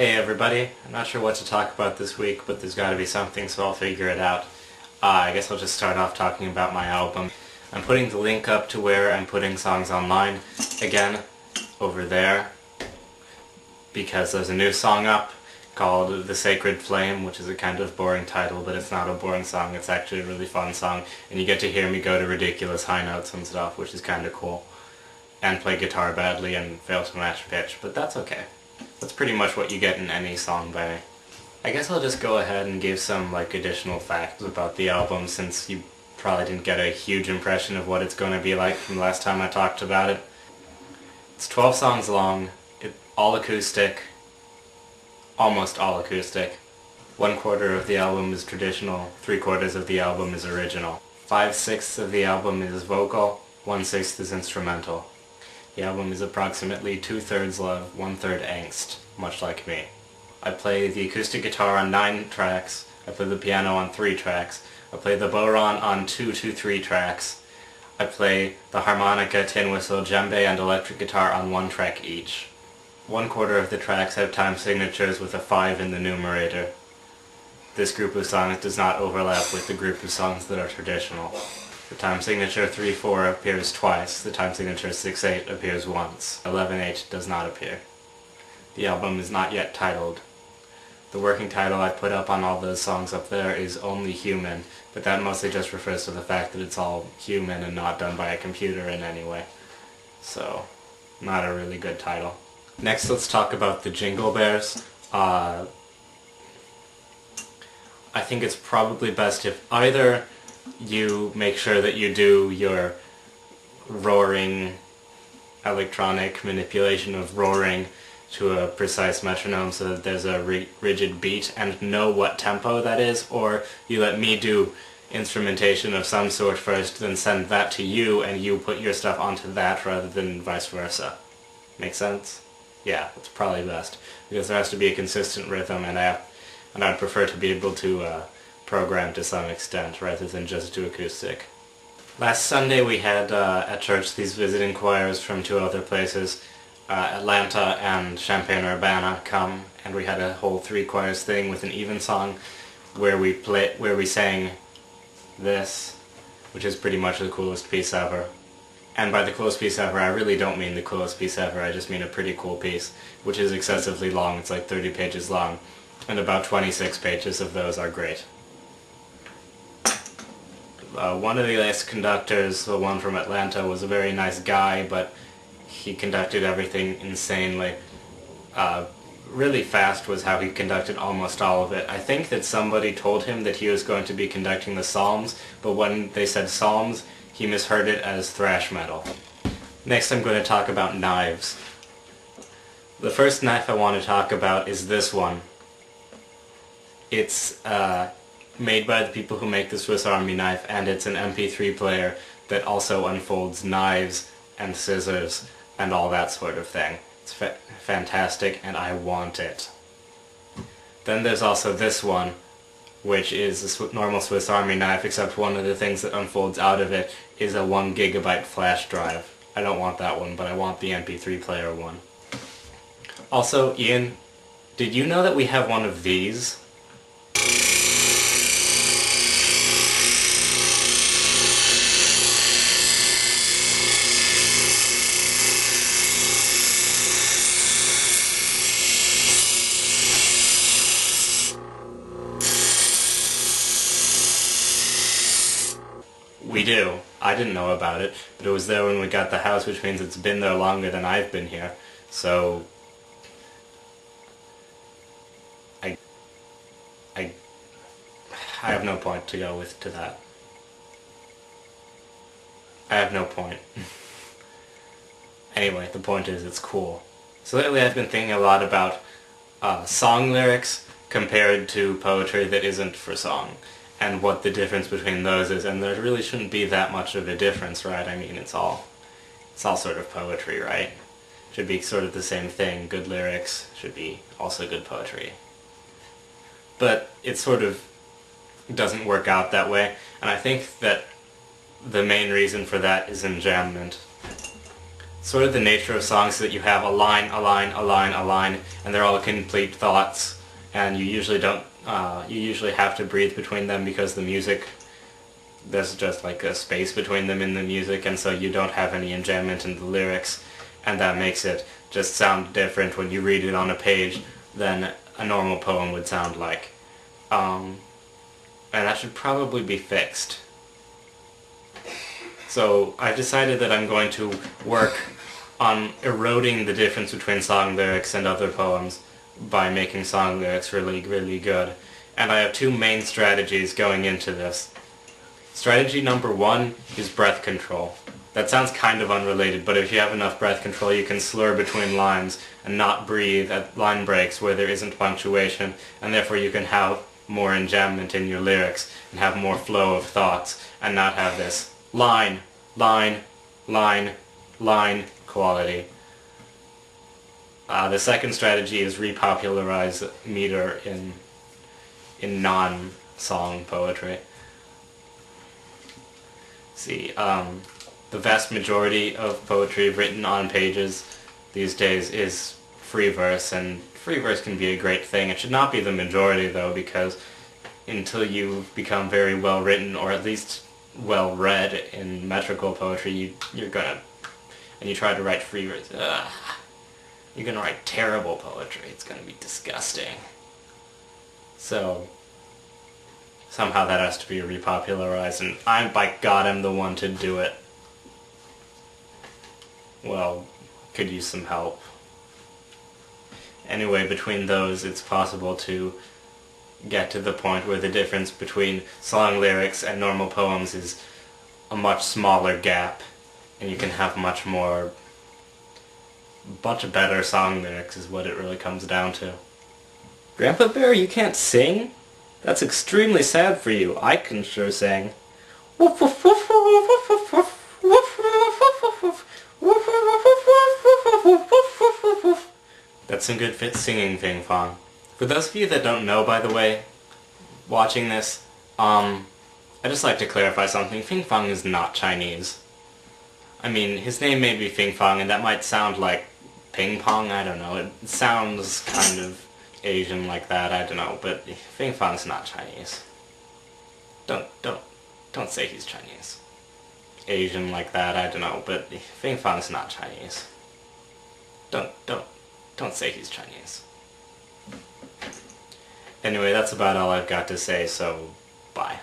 Hey everybody, I'm not sure what to talk about this week, but there's gotta be something, so I'll figure it out. I guess I'll just start off talking about my album. I'm putting the link up to where I'm putting songs online, again, over there, because there's a new song up called The Sacred Flame, which is a kind of boring title, but it's not a boring song, it's actually a really fun song, and you get to hear me go to ridiculous high notes and stuff, which is kinda cool. And play guitar badly and fail to match pitch, but that's okay. That's pretty much what you get in any song by me. I guess I'll just go ahead and give some additional facts about the album, since you probably didn't get a huge impression of what it's going to be like from the last time I talked about it. It's 12 songs long, all acoustic, almost all acoustic. 1/4 of the album is traditional, 3/4 of the album is original. 5/6 of the album is vocal, 1/6 is instrumental. The album is approximately 2/3 love, 1/3 angst, much like me. I play the acoustic guitar on 9 tracks, I play the piano on 3 tracks, I play the bodhrán on 2 to 3 tracks, I play the harmonica, tin whistle, djembe, and electric guitar on 1 track each. 1/4 of the tracks have time signatures with a 5 in the numerator. This group of songs does not overlap with the group of songs that are traditional. The time signature 3/4 appears twice, the time signature 6/8 appears once. 11/8 does not appear. The album is not yet titled. The working title I put up on all those songs up there is Only Human, but that mostly just refers to the fact that it's all human and not done by a computer in any way. So, not a really good title. Next, let's talk about the Jingle Bears. I think it's probably best if either you make sure that you do your roaring electronic manipulation of roaring to a precise metronome so that there's a rigid beat and know what tempo that is, or you let me do instrumentation of some sort first, then send that to you and you put your stuff onto that rather than vice versa. Make sense? Yeah, that's probably best, because there has to be a consistent rhythm, and I'd prefer to be able to program to some extent rather than just do acoustic. Last Sunday we had at church these visiting choirs from 2 other places, Atlanta and Champaign-Urbana, come, and we had a whole 3 choirs thing with an evensong where we sang this, which is pretty much the coolest piece ever. And by the coolest piece ever, I really don't mean the coolest piece ever, I just mean a pretty cool piece, which is excessively long. It's like 30 pages long, and about 26 pages of those are great. One of the last conductors, the one from Atlanta, was a very nice guy, but he conducted everything insanely. Really fast was how he conducted almost all of it. I think that somebody told him that he was going to be conducting the Psalms, but when they said Psalms, he misheard it as thrash metal. Next I'm going to talk about knives. The first knife I want to talk about is this one. It's made by the people who make the Swiss Army knife, and it's an MP3 player that also unfolds knives and scissors and all that sort of thing. It's fantastic, and I want it. Then there's also this one, which is a normal Swiss Army knife, except one of the things that unfolds out of it is a 1 GB flash drive. I don't want that one, but I want the MP3 player one. Also, Ian, did you know that we have one of these? We do. I didn't know about it, but it was there when we got the house, which means it's been there longer than I've been here. So I have no point to go with to that. I have no point. Anyway, the point is it's cool. So lately I've been thinking a lot about song lyrics compared to poetry that isn't for song, and what the difference between those is, and there really shouldn't be that much of a difference, right? I mean, it's all sort of poetry, right? Should be sort of the same thing. Good lyrics should be also good poetry. But it sort of doesn't work out that way, and I think that the main reason for that is enjambment. sort of the nature of songs that you have a line, a line, a line, a line, and they're all complete thoughts, and you usually don't, you usually have to breathe between them because the music, there's just like a space between them in the music, and so you don't have any enjambment in the lyrics, and that makes it just sound different when you read it on a page than a normal poem would sound like. And that should probably be fixed. So I've decided that I'm going to work on eroding the difference between song lyrics and other poems by making song lyrics really, really good. And I have two main strategies going into this. Strategy number one is breath control. That sounds kind of unrelated, but if you have enough breath control you can slur between lines and not breathe at line breaks where there isn't punctuation, and therefore you can have more enjambment in your lyrics and have more flow of thoughts and not have this line, line, line, line quality. The second strategy is repopularize meter in non-song poetry. See, the vast majority of poetry written on pages these days is free verse, and free verse can be a great thing. It should not be the majority though, because until you've become very well written, or at least well read in metrical poetry, you're gonna, and you try to write free verse, you're gonna write terrible poetry. It's gonna be disgusting. So somehow that has to be repopularized, and by God, I'm the one to do it. Well, could use some help. Anyway, between those, it's possible to get to the point where the difference between song lyrics and normal poems is a much smaller gap, and you can have much better song lyrics is what it really comes down to. Grandpa Bear, you can't sing? That's extremely sad for you. I can sure sing. That's some good singing, Ping Fong. For those of you that don't know, by the way, watching this, I'd just like to clarify something. Ping Fong is not Chinese. I mean, his name may be Ping Fong, and that might sound like ping pong, I don't know. It sounds kind of Asian like that, I don't know, but Ping Fong's not Chinese. Don't say he's Chinese. Asian like that, I don't know, but Ping Fong's not Chinese. Don't say he's Chinese. Anyway, that's about all I've got to say, so bye.